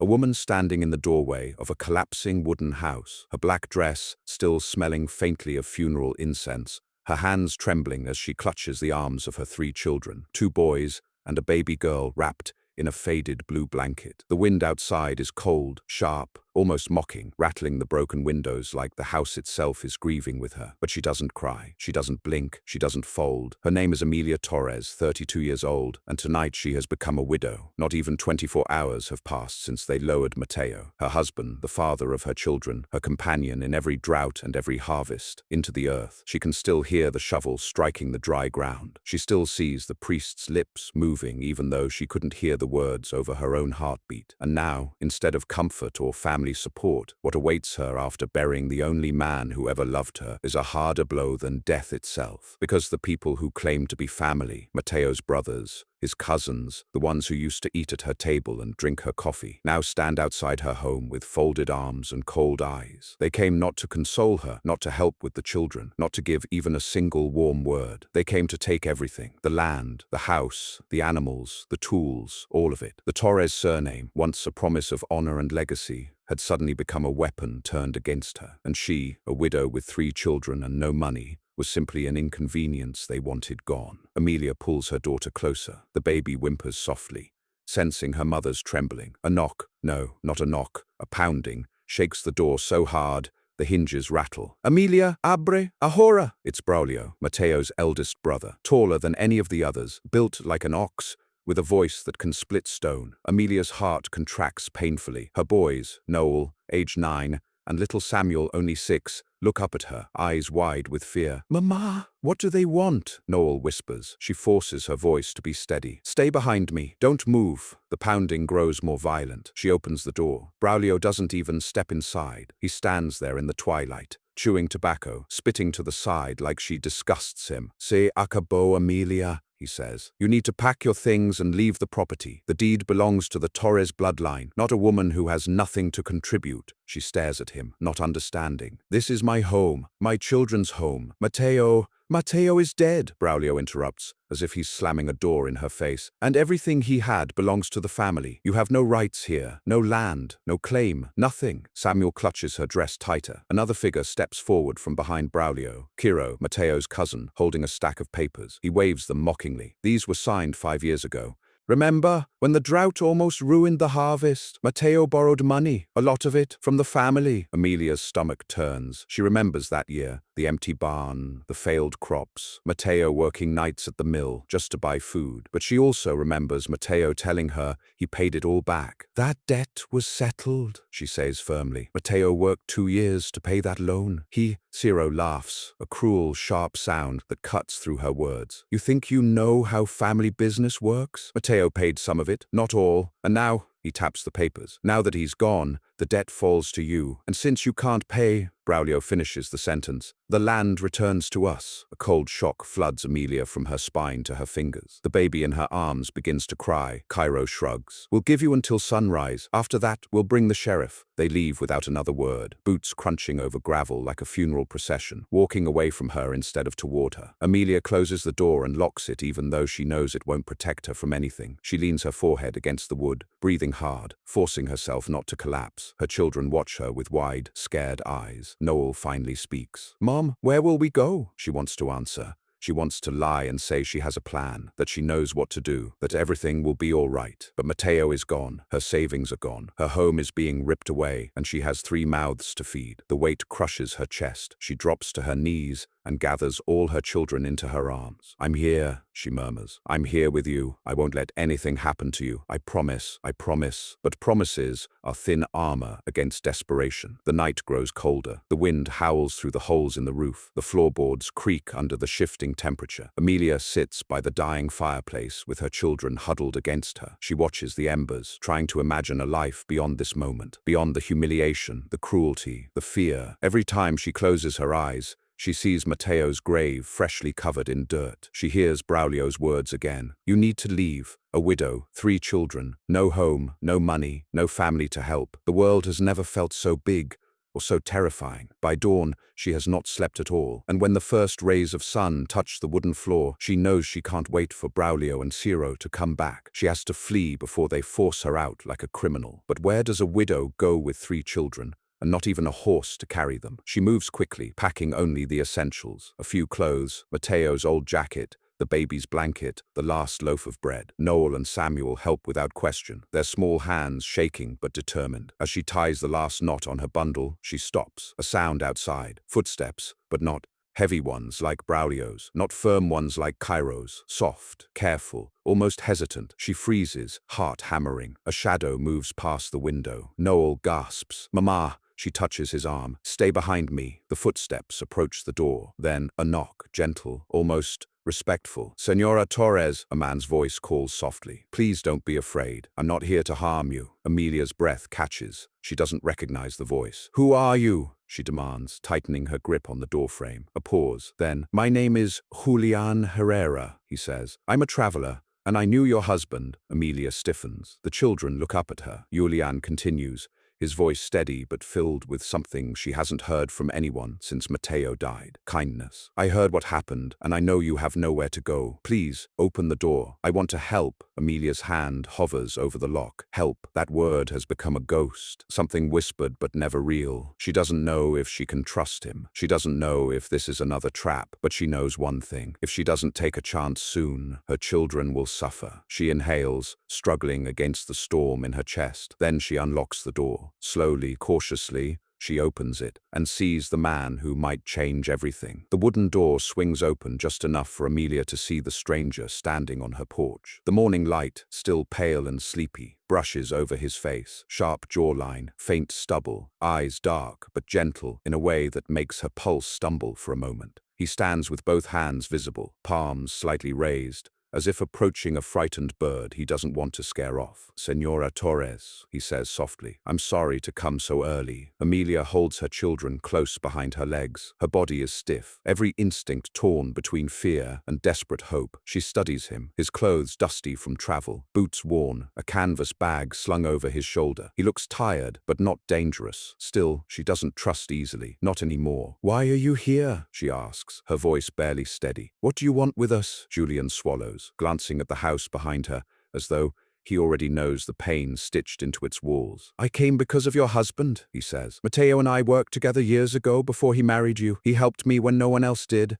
A woman standing in the doorway of a collapsing wooden house, her black dress still smelling faintly of funeral incense, her hands trembling as she clutches the arms of her 3 children, 2 boys and a baby girl wrapped in a faded blue blanket. The wind outside is cold, sharp, almost mocking, rattling the broken windows like the house itself is grieving with her. But she doesn't cry, she doesn't blink, she doesn't fold. Her name is Emilia Torres, 32 years old, and tonight she has become a widow. Not even 24 hours have passed since they lowered Mateo, her husband, the father of her children, her companion in every drought and every harvest, into the earth. She can still hear the shovel striking the dry ground. She still sees the priest's lips moving even though she couldn't hear the words over her own heartbeat. And now, instead of comfort or family support, what awaits her after burying the only man who ever loved her is a harder blow than death itself. Because the people who claim to be family, Mateo's brothers, his cousins, the ones who used to eat at her table and drink her coffee, now stand outside her home with folded arms and cold eyes. They came not to console her, not to help with the children, not to give even a single warm word. They came to take everything: the land, the house, the animals, the tools, all of it. The Torres surname, once a promise of honor and legacy, had suddenly become a weapon turned against her, and she, a widow with 3 children and no money, was simply an inconvenience they wanted gone. Emilia pulls her daughter closer. The baby whimpers softly, sensing her mother's trembling. A knock, no, not a knock, a pounding, shakes the door so hard the hinges rattle. "Emilia, abre, ahora!" It's Braulio, Mateo's eldest brother, taller than any of the others, built like an ox, with a voice that can split stone. Emilia's heart contracts painfully. Her boys, Noel, age 9, and little Samuel, only 6, look up at her, eyes wide with fear. "Mama, what do they want?" Noel whispers. She forces her voice to be steady. "Stay behind me. Don't move." The pounding grows more violent. She opens the door. Braulio doesn't even step inside. He stands there in the twilight, chewing tobacco, spitting to the side like she disgusts him. "Se acabó, Emilia," he says. "You need to pack your things and leave the property. The deed belongs to the Torres bloodline, not a woman who has nothing to contribute." She stares at him, not understanding. "This is my home, my children's home. Mateo is dead," Braulio interrupts, as if he's slamming a door in her face. "And everything he had belongs to the family. You have no rights here, no land, no claim, nothing." Samuel clutches her dress tighter. Another figure steps forward from behind Braulio, Kiro, Mateo's cousin, holding a stack of papers. He waves them mockingly. "These were signed 5 years ago. Remember, when the drought almost ruined the harvest, Mateo borrowed money, a lot of it, from the family." Emilia's stomach turns. She remembers that year, the empty barn, the failed crops, Mateo working nights at the mill just to buy food. But she also remembers Mateo telling her he paid it all back. "That debt was settled," she says firmly. "Mateo worked 2 years to pay that loan. Ciro laughs, a cruel, sharp sound that cuts through her words. "You think you know how family business works? Mateo paid some of it, not all, and now," he taps the papers, "now that he's gone, the debt falls to you. And since you can't pay," Braulio finishes the sentence, "the land returns to us." A cold shock floods Emilia from her spine to her fingers. The baby in her arms begins to cry. Cairo shrugs. "We'll give you until sunrise. After that, we'll bring the sheriff." They leave without another word, boots crunching over gravel like a funeral procession, walking away from her instead of toward her. Emilia closes the door and locks it even though she knows it won't protect her from anything. She leans her forehead against the wood, breathing hard, forcing herself not to collapse. Her children watch her with wide, scared eyes. Noel finally speaks. "Mom, where will we go?" She wants to answer. She wants to lie and say she has a plan, that she knows what to do, that everything will be all right. But Mateo is gone. Her savings are gone. Her home is being ripped away, and she has 3 mouths to feed. The weight crushes her chest. She drops to her knees and gathers all her children into her arms. "I'm here," she murmurs. "I'm here with you. I won't let anything happen to you. I promise, I promise." But promises are thin armor against desperation. The night grows colder. The wind howls through the holes in the roof. The floorboards creak under the shifting temperature. Emilia sits by the dying fireplace with her children huddled against her. She watches the embers, trying to imagine a life beyond this moment, beyond the humiliation, the cruelty, the fear. Every time she closes her eyes, she sees Mateo's grave freshly covered in dirt. She hears Braulio's words again. "You need to leave. A widow, 3 children, no home, no money, no family to help. The world has never felt so big, or so terrifying. By dawn, she has not slept at all, and when the first rays of sun touch the wooden floor, she knows she can't wait for Braulio and Ciro to come back. She has to flee before they force her out like a criminal. But where does a widow go with 3 children? And not even a horse to carry them. She moves quickly, packing only the essentials. A few clothes, Matteo's old jacket, the baby's blanket, the last loaf of bread. Noel and Samuel help without question, their small hands shaking but determined. As she ties the last knot on her bundle, she stops. A sound outside. Footsteps, but not heavy ones like Braulio's, not firm ones like Cairo's. Soft, careful, almost hesitant. She freezes, heart hammering. A shadow moves past the window. Noel gasps. "Mama!" She touches his arm. "Stay behind me." The footsteps approach the door. Then a knock, gentle, almost respectful. "Senora Torres," a man's voice calls softly. "Please don't be afraid. I'm not here to harm you." Amelia's breath catches. She doesn't recognize the voice. "Who are you?" she demands, tightening her grip on the doorframe. A pause. Then, "My name is Julian Herrera," he says. "I'm a traveler, and I knew your husband." Amelia stiffens. The children look up at her. Julian continues, his voice steady but filled with something she hasn't heard from anyone since Matteo died. "Kindness. I heard what happened, and I know you have nowhere to go. Please, open the door. I want to help." Amelia's hand hovers over the lock. Help. That word has become a ghost. Something whispered but never real. She doesn't know if she can trust him. She doesn't know if this is another trap, but she knows one thing. If she doesn't take a chance soon, her children will suffer. She inhales, struggling against the storm in her chest. Then she unlocks the door. Slowly, cautiously, she opens it and sees the man who might change everything. The wooden door swings open just enough for Amelia to see the stranger standing on her porch. The morning light, still pale and sleepy, brushes over his face. Sharp jawline, faint stubble, eyes dark but gentle in a way that makes her pulse stumble for a moment. He stands with both hands visible, palms slightly raised, as if approaching a frightened bird he doesn't want to scare off. "Senora Torres," he says softly, "I'm sorry to come so early." Amelia holds her children close behind her legs. Her body is stiff, every instinct torn between fear and desperate hope. She studies him, his clothes dusty from travel, boots worn, a canvas bag slung over his shoulder. He looks tired, but not dangerous. Still, she doesn't trust easily, not anymore. "Why are you here?" she asks, her voice barely steady. "What do you want with us?" Julian swallows, glancing at the house behind her, as though he already knows the pain stitched into its walls. "I came because of your husband," he says. "Matteo and I worked together years ago before he married you. He helped me when no one else did.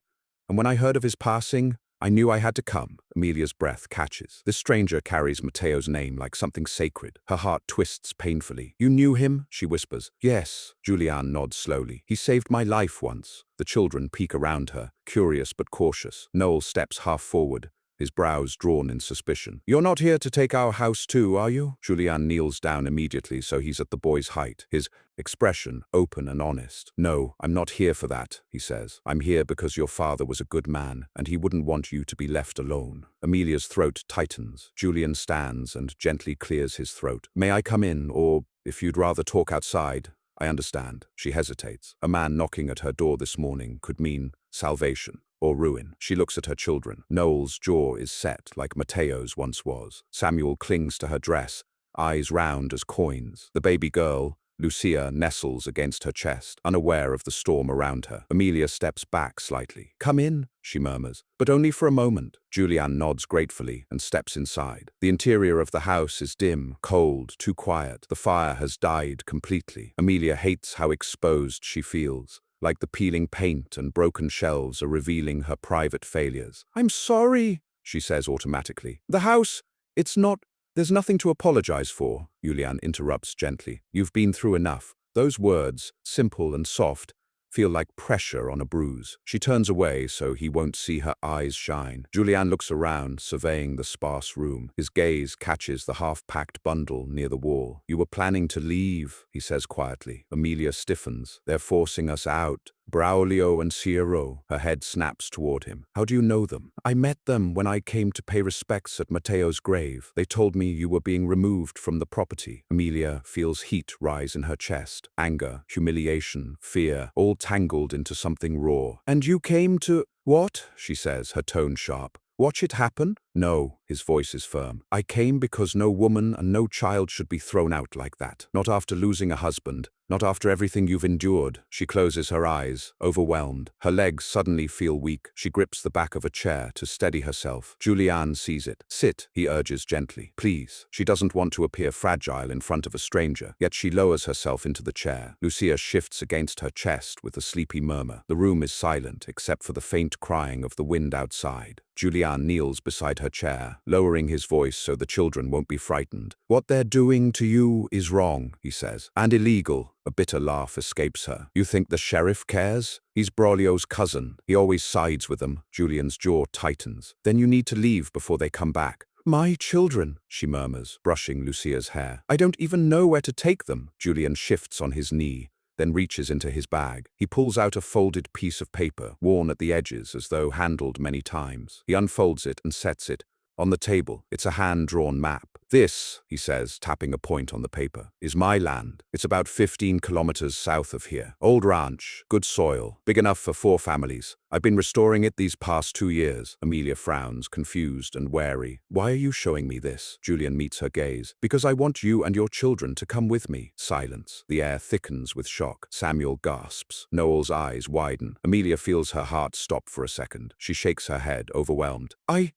And when I heard of his passing, I knew I had to come." Amelia's breath catches. This stranger carries Matteo's name like something sacred. Her heart twists painfully. "You knew him?" she whispers. "Yes." Julian nods slowly. "He saved my life once." The children peek around her, curious but cautious. Noel steps half forward, his brows drawn in suspicion. "You're not here to take our house too, are you?" Julian kneels down immediately so he's at the boy's height, his expression open and honest. "No, I'm not here for that," he says. "I'm here because your father was a good man, and he wouldn't want you to be left alone." Amelia's throat tightens. Julian stands and gently clears his throat. "May I come in, or if you'd rather talk outside?" "I understand." She hesitates. A man knocking at her door this morning could mean salvation or ruin. She looks at her children. Noel's jaw is set like Matteo's once was. Samuel clings to her dress, eyes round as coins. The baby girl, Lucia, nestles against her chest, unaware of the storm around her. Amelia steps back slightly. "Come in," she murmurs, "but only for a moment." Julian nods gratefully and steps inside. The interior of the house is dim, cold, too quiet. The fire has died completely. Amelia hates how exposed she feels, like the peeling paint and broken shelves are revealing her private failures. "I'm sorry," she says automatically. It's not, there's nothing to apologize for," Julian interrupts gently. "You've been through enough." Those words, simple and soft, feel like pressure on a bruise. She turns away so he won't see her eyes shine. Julian looks around, surveying the sparse room. His gaze catches the half-packed bundle near the wall. "You were planning to leave," he says quietly. Amelia stiffens. "They're forcing us out. Braulio and Ciro." Her head snaps toward him. "How do you know them?" "I met them when I came to pay respects at Matteo's grave. They told me you were being removed from the property." Amelia feels heat rise in her chest. Anger, humiliation, fear, all tangled into something raw. "And you came to—" "What?" she says, her tone sharp. "Watch it happen?" "No," his voice is firm. "I came because no woman and no child should be thrown out like that. Not after losing a husband, Not after everything you've endured. She closes her eyes, overwhelmed. Her legs suddenly feel weak. She grips the back of a chair to steady herself. Julian sees it. Sit, he urges gently. Please. She doesn't want to appear fragile in front of a stranger, yet she lowers herself into the chair. Lucia shifts against her chest with a sleepy murmur. The room is silent, except for the faint crying of the wind outside. Julian kneels beside her chair, lowering his voice so the children won't be frightened. What they're doing to you is wrong, he says, and illegal. A bitter laugh escapes her. You think the sheriff cares? He's Braulio's cousin. He always sides with them. Julian's jaw tightens. Then you need to leave before they come back. My children, she murmurs, brushing Lucia's hair. I don't even know where to take them. Julian shifts on his knee, then reaches into his bag. He pulls out a folded piece of paper, worn at the edges as though handled many times. He unfolds it and sets it on the table. It's a hand-drawn map. This, he says, tapping a point on the paper, is my land. It's about 15 kilometers south of here. Old ranch, good soil, big enough for 4 families. I've been restoring it these past 2 years. Amelia frowns, confused and wary. Why are you showing me this? Julian meets her gaze. Because I want you and your children to come with me. Silence. The air thickens with shock. Samuel gasps. Noel's eyes widen. Amelia feels her heart stop for a second. She shakes her head, overwhelmed. I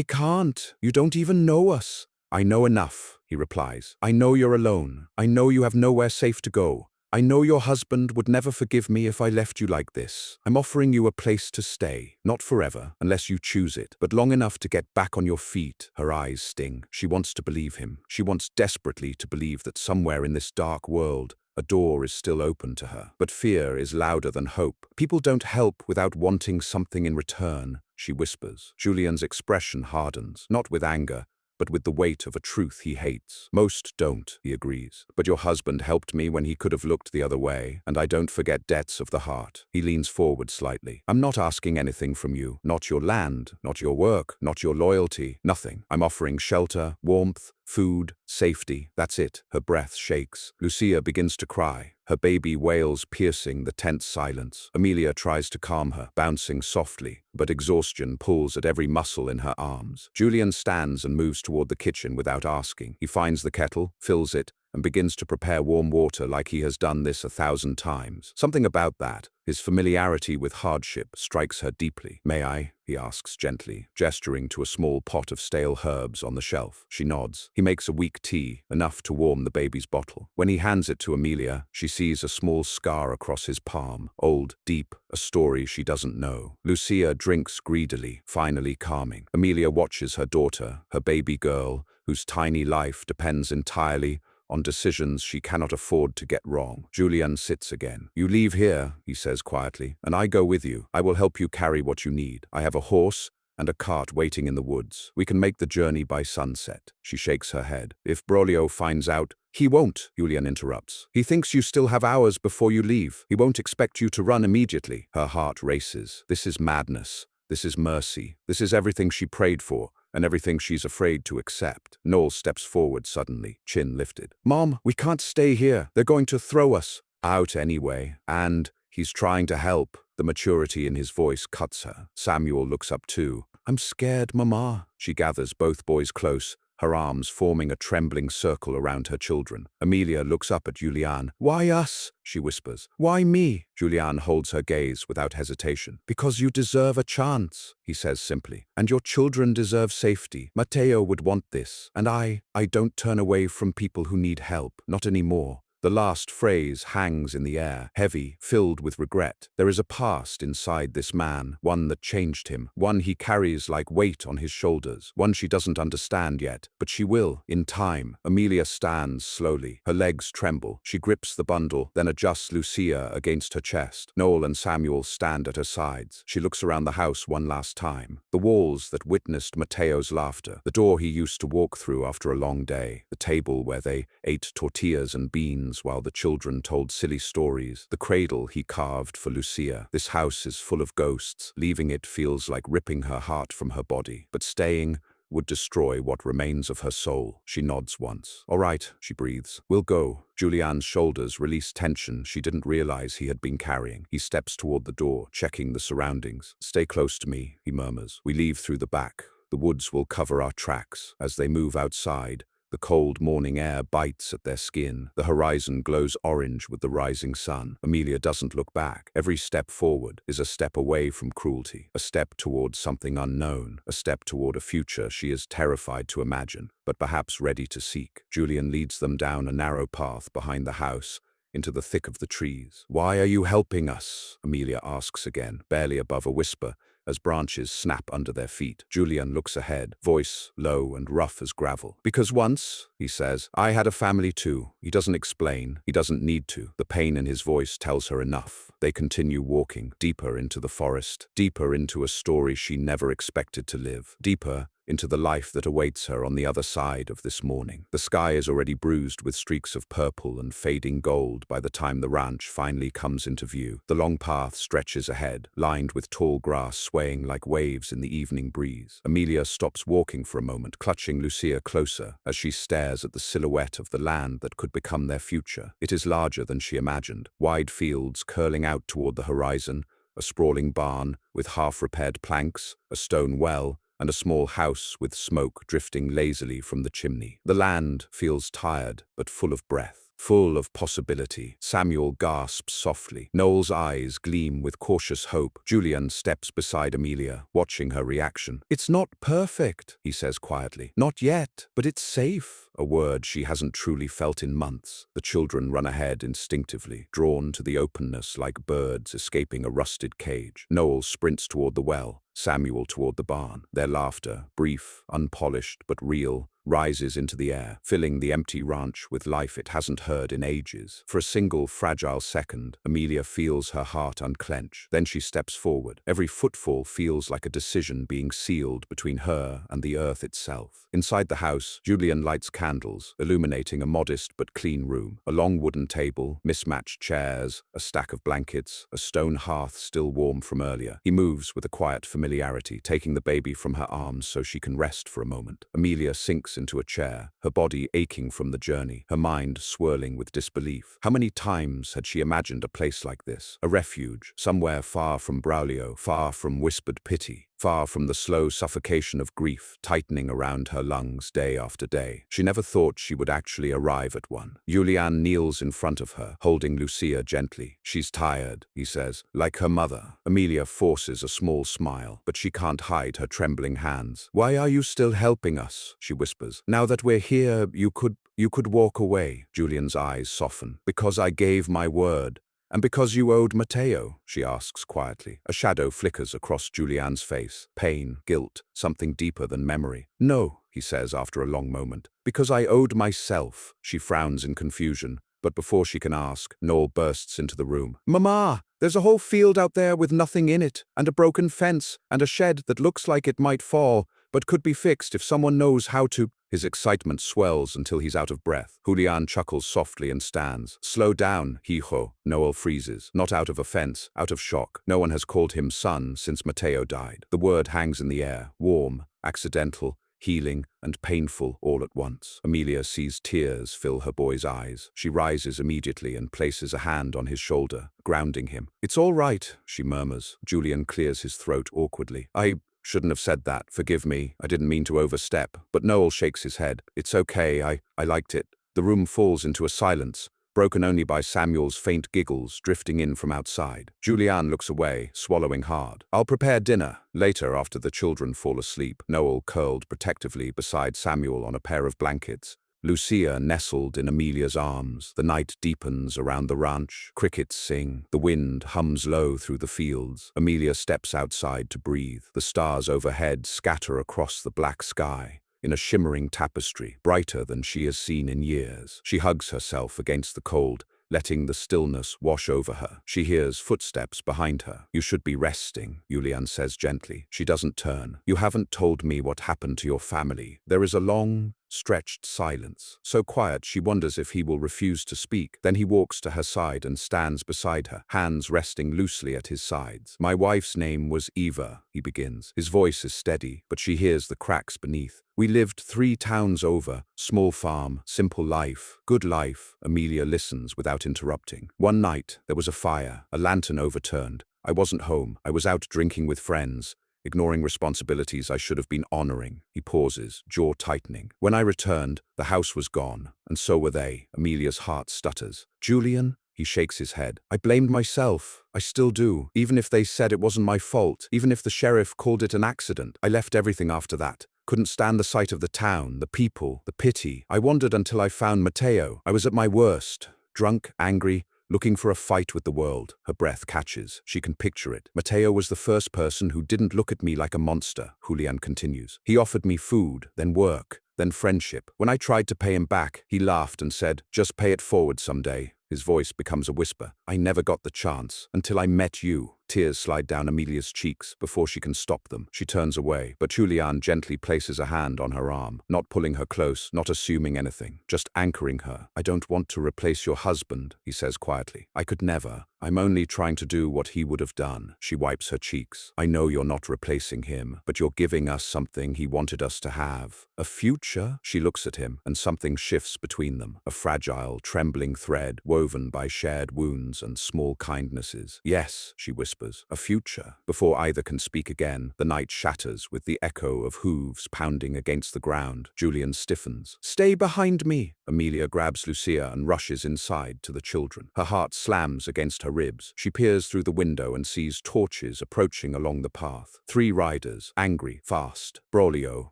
can't. You don't even know us. I know enough, he replies. I know you're alone. I know you have nowhere safe to go. I know your husband would never forgive me if I left you like this. I'm offering you a place to stay. Not forever, unless you choose it, but long enough to get back on your feet. Her eyes sting. She wants to believe him. She wants desperately to believe that somewhere in this dark world, a door is still open to her. But fear is louder than hope. People don't help without wanting something in return, she whispers. Julian's expression hardens, not with anger, but with the weight of a truth he hates. Most don't, he agrees. But your husband helped me when he could have looked the other way, and I don't forget debts of the heart. He leans forward slightly. I'm not asking anything from you. Not your land, not your work, not your loyalty, nothing. I'm offering shelter, warmth, food, safety. That's it. Her breath shakes. Lucia begins to cry. Her baby wails, piercing the tense silence. Amelia tries to calm her, bouncing softly, but exhaustion pulls at every muscle in her arms. Julian stands and moves toward the kitchen without asking. He finds the kettle, fills it, and begins to prepare warm water like he has done this 1,000 times. Something about that, his familiarity with hardship, strikes her deeply. May I? He asks gently, gesturing to a small pot of stale herbs on the shelf. She nods. He makes a weak tea, enough to warm the baby's bottle. When he hands it to Amelia, she sees a small scar across his palm. Old, deep, a story she doesn't know. Lucia drinks greedily, finally calming. Amelia watches her daughter, her baby girl, whose tiny life depends entirely on decisions she cannot afford to get wrong. Julian sits again. You leave here, he says quietly, and I go with you. I will help you carry what you need. I have a horse and a cart waiting in the woods. We can make the journey by sunset. She shakes her head. If Braulio finds out, he won't, Julian interrupts. He thinks you still have hours before you leave. He won't expect you to run immediately. Her heart races. This is madness. This is mercy. This is everything she prayed for, and everything she's afraid to accept. Noel steps forward suddenly, chin lifted. Mom, we can't stay here. They're going to throw us out anyway. And he's trying to help. The maturity in his voice cuts her. Samuel looks up too. I'm scared, Mama. She gathers both boys close, her arms forming a trembling circle around her children. Amelia looks up at Julian. Why us? She whispers. Why me? Julian holds her gaze without hesitation. Because you deserve a chance, he says simply. And your children deserve safety. Matteo would want this. And I don't turn away from people who need help. Not anymore. The last phrase hangs in the air, heavy, filled with regret. There is a past inside this man, one that changed him, one he carries like weight on his shoulders, one she doesn't understand yet, but she will, in time. Amelia stands slowly. Her legs tremble. She grips the bundle, then adjusts Lucia against her chest. Noel and Samuel stand at her sides. She looks around the house one last time. The walls that witnessed Matteo's laughter, the door he used to walk through after a long day, the table where they ate tortillas and beans while the children told silly stories, the cradle he carved for Lucia. This house is full of ghosts. Leaving it feels like ripping her heart from her body, but staying would destroy what remains of her soul. She nods once. All right, she breathes. We'll go. Julian's shoulders release tension she didn't realize he had been carrying. He steps toward the door, checking the surroundings. Stay close to me, he murmurs. We leave through the back. The woods will cover our tracks. As they move outside, The cold morning air bites at their skin. The horizon glows orange with the rising sun. Amelia doesn't look back. Every step forward is a step away from cruelty, a step toward something unknown, a step toward a future she is terrified to imagine, but perhaps ready to seek. Julian leads them down a narrow path behind the house, into the thick of the trees. "Why are you helping us?" Amelia asks again, barely above a whisper, as branches snap under their feet. Julian looks ahead, voice low and rough as gravel. "Because once," he says, "I had a family too." He doesn't explain. He doesn't need to. The pain in his voice tells her enough. They continue walking, deeper into the forest, deeper into a story she never expected to live, deeper into the life that awaits her on the other side of this morning. The sky is already bruised with streaks of purple and fading gold by the time the ranch finally comes into view. The long path stretches ahead, lined with tall grass swaying like waves in the evening breeze. Amelia stops walking for a moment, clutching Lucia closer as she stares at the silhouette of the land that could become their future. It is larger than she imagined, wide fields curling out toward the horizon, a sprawling barn with half-repaired planks, a stone well, and a small house with smoke drifting lazily from the chimney. The land feels tired, but full of breath, full of possibility. Samuel gasps softly. Noel's eyes gleam with cautious hope. Julian steps beside Amelia, watching her reaction. "It's not perfect," he says quietly. "Not yet, but it's safe." A word she hasn't truly felt in months. The children run ahead instinctively, drawn to the openness like birds escaping a rusted cage. Noel sprints toward the well, Samuel toward the barn. Their laughter, brief, unpolished but real, rises into the air, filling the empty ranch with life it hasn't heard in ages. For a single fragile second, Amelia feels her heart unclench. Then she steps forward. Every footfall feels like a decision being sealed between her and the earth itself. Inside the house, Julian lights candles, illuminating a modest but clean room. A long wooden table, mismatched chairs, a stack of blankets, a stone hearth still warm from earlier. He moves with a quiet familiarity, taking the baby from her arms so she can rest for a moment. Amelia sinks into a chair, her body aching from the journey, her mind swirling with disbelief. How many times had she imagined a place like this? A refuge, somewhere far from Braulio, far from whispered pity, far from the slow suffocation of grief tightening around her lungs day after day. She never thought she would actually arrive at one. Julian kneels in front of her, holding Lucia gently. "She's tired," he says, "like her mother." Amelia forces a small smile, but she can't hide her trembling hands. "Why are you still helping us?" she whispers. "Now that we're here, you could walk away." Julian's eyes soften. "Because I gave my word. And because you owed Matteo," she asks quietly. A shadow flickers across Julian's face. Pain, guilt, something deeper than memory. "No," he says after a long moment. "Because I owed myself." She frowns in confusion, but before she can ask, Noel bursts into the room. "Mama! There's a whole field out there with nothing in it, and a broken fence, and a shed that looks like it might fall, but could be fixed if someone knows how to." His excitement swells until he's out of breath. Julian chuckles softly and stands. "Slow down, hijo." Noel freezes, not out of offense, out of shock. No one has called him son since Matteo died. The word hangs in the air, warm, accidental, healing, and painful all at once. Amelia sees tears fill her boy's eyes. She rises immediately and places a hand on his shoulder, grounding him. "It's all right," she murmurs. Julian clears his throat awkwardly. "I shouldn't have said that. Forgive me. I didn't mean to overstep." But Noel shakes his head. "It's okay. I liked it." The room falls into a silence, broken only by Samuel's faint giggles drifting in from outside. Julian looks away, swallowing hard. "I'll prepare dinner." Later, after the children fall asleep, Noel curled protectively beside Samuel on a pair of blankets. Lucia nestled in Amelia's arms. The night deepens around the ranch. Crickets sing. The wind hums low through the fields. Amelia steps outside to breathe. The stars overhead scatter across the black sky in a shimmering tapestry, brighter than she has seen in years. She hugs herself against the cold, letting the stillness wash over her. She hears footsteps behind her. "You should be resting," Julian says gently. She doesn't turn. "You haven't told me what happened to your family." There is a long, stretched silence, so quiet she wonders if he will refuse to speak. Then he walks to her side and stands beside her, hands resting loosely at his sides. "My wife's name was Eva," he begins. His voice is steady, but she hears the cracks beneath. "We lived 3 towns over, small farm, simple life, good life." Amelia listens without interrupting. "One night, there was a fire, a lantern overturned. I wasn't home. I was out drinking with friends. ignoring responsibilities I should have been honoring. He pauses, jaw tightening. When I returned, the house was gone, and so were they. Amelia's heart stutters. Julian? He shakes his head. I blamed myself. I still do. Even if they said it wasn't my fault, even if the sheriff called it an accident, I left everything after that. Couldn't stand the sight of the town, the people, the pity. I wandered until I found Matteo. I was at my worst. Drunk, angry, looking for a fight with the world. Her breath catches. She can picture it. Matteo was the first person who didn't look at me like a monster, Julian continues. He offered me food, then work, then friendship. When I tried to pay him back, he laughed and said, just pay it forward someday. His voice becomes a whisper. I never got the chance, until I met you. Tears slide down Amelia's cheeks before she can stop them. She turns away, but Julian gently places a hand on her arm, not pulling her close, not assuming anything, just anchoring her. I don't want to replace your husband, he says quietly. I could never. I'm only trying to do what he would have done. She wipes her cheeks. I know you're not replacing him, but you're giving us something he wanted us to have. A future? She looks at him, and something shifts between them. A fragile, trembling thread woven by shared wounds and small kindnesses. Yes, she whispers, a future. Before either can speak again, the night shatters with the echo of hooves pounding against the ground. Julian stiffens. Stay behind me! Amelia grabs Lucia and rushes inside to the children. Her heart slams against her ribs. She peers through the window and sees torches approaching along the path. 3 riders, angry, fast. Braulio,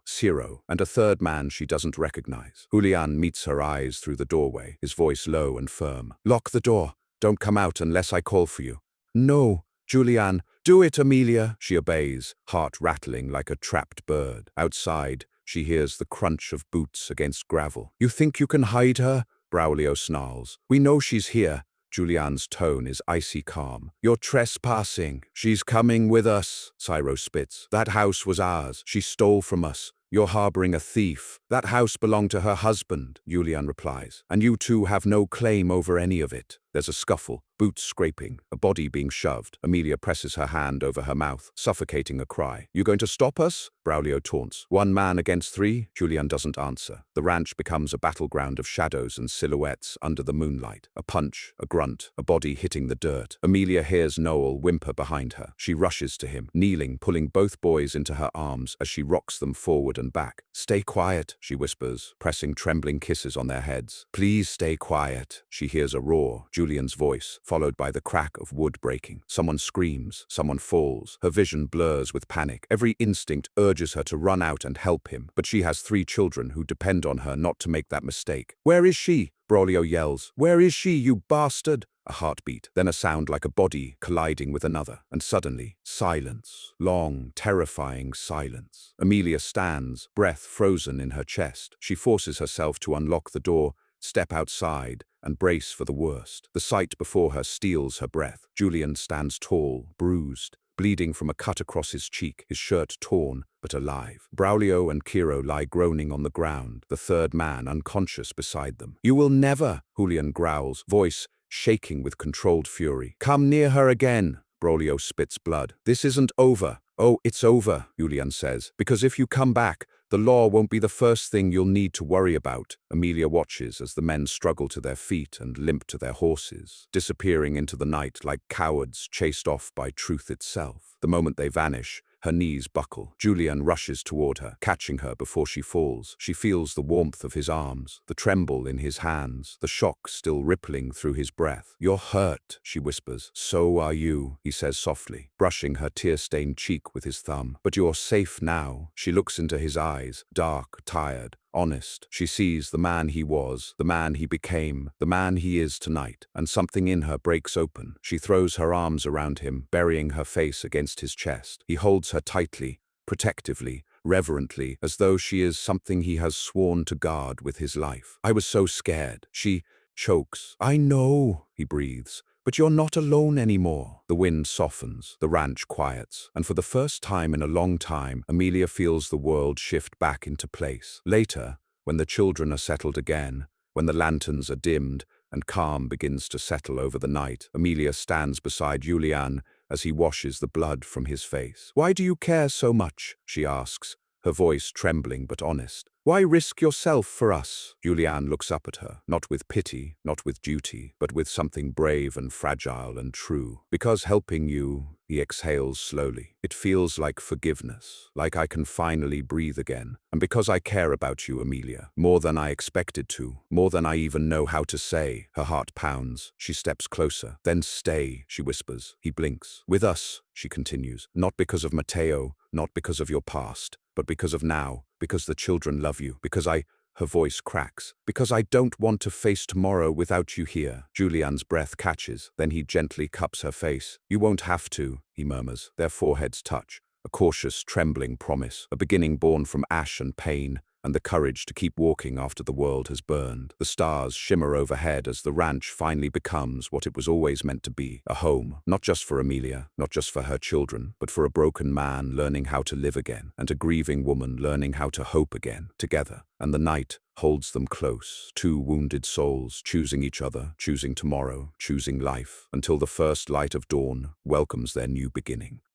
Ciro, and a third man she doesn't recognize. Julian meets her eyes through the doorway, his voice low and firm. Lock the door. Don't come out unless I call for you. No. Julian, do it, Amelia. She obeys, heart rattling like a trapped bird. Outside, she hears the crunch of boots against gravel. You think you can hide her? Braulio snarls. We know she's here. Julian's tone is icy calm. You're trespassing. She's coming with us, Ciro spits. That house was ours. She stole from us. You're harboring a thief. That house belonged to her husband, Julian replies. And you two have no claim over any of it. There's a scuffle, boots scraping, a body being shoved. Amelia presses her hand over her mouth, suffocating a cry. You going to stop us? Braulio taunts. 1 man against 3? Julian doesn't answer. The ranch becomes a battleground of shadows and silhouettes under the moonlight. A punch, a grunt, a body hitting the dirt. Amelia hears Noel whimper behind her. She rushes to him, kneeling, pulling both boys into her arms as she rocks them forward and back. Stay quiet, she whispers, pressing trembling kisses on their heads. Please stay quiet. She hears a roar, Julian's voice, followed by the crack of wood breaking. Someone screams, someone falls. Her vision blurs with panic. Every instinct urges her to run out and help him, but she has 3 children who depend on her not to make that mistake. Where is she? Braulio yells. Where is she, you bastard? A heartbeat, then a sound like a body colliding with another, and suddenly, silence. Long, terrifying silence. Amelia stands, breath frozen in her chest. She forces herself to unlock the door, step outside, and brace for the worst. The sight before her steals her breath. Julian stands tall, bruised, bleeding from a cut across his cheek, his shirt torn, but alive. Braulio and Ciro lie groaning on the ground, the third man unconscious beside them. You will never, Julian growls, voice shaking with controlled fury. Come near her again. Braulio spits blood. This isn't over. Oh, it's over, Julian says, because if you come back, the law won't be the first thing you'll need to worry about. Amelia watches as the men struggle to their feet and limp to their horses, disappearing into the night like cowards chased off by truth itself. The moment they vanish, her knees buckle. Julian rushes toward her, catching her before she falls. She feels the warmth of his arms, the tremble in his hands, the shock still rippling through his breath. You're hurt, she whispers. So are you, he says softly, brushing her tear-stained cheek with his thumb. But you're safe now. She looks into his eyes, dark, tired, honest. She sees the man he was, the man he became, the man he is tonight, and something in her breaks open. She throws her arms around him, burying her face against his chest. He holds her tightly, protectively, reverently, as though she is something he has sworn to guard with his life. I was so scared. She chokes. I know, he breathes. But you're not alone anymore. The wind softens, the ranch quiets, and for the first time in a long time, Amelia feels the world shift back into place. Later, when the children are settled again, when the lanterns are dimmed and calm begins to settle over the night, Amelia stands beside Julian as he washes the blood from his face. Why do you care so much? She asks, her voice trembling but honest. Why risk yourself for us? Julianne looks up at her, not with pity, not with duty, but with something brave and fragile and true. Because helping you, he exhales slowly. It feels like forgiveness, like I can finally breathe again. And because I care about you, Amelia, more than I expected to, more than I even know how to say. Her heart pounds. She steps closer. Then stay, she whispers. He blinks. With us, she continues, not because of Matteo, not because of your past, but because of now, because the children love you, her voice cracks, because I don't want to face tomorrow without you here. Julianne's breath catches, then he gently cups her face. You won't have to, he murmurs. Their foreheads touch. A cautious, trembling promise, a beginning born from ash and pain, and the courage to keep walking after the world has burned. The stars shimmer overhead as the ranch finally becomes what it was always meant to be, a home, not just for Amelia, not just for her children, but for a broken man learning how to live again, and a grieving woman learning how to hope again, together. And the night holds them close, two wounded souls choosing each other, choosing tomorrow, choosing life, until the first light of dawn welcomes their new beginning.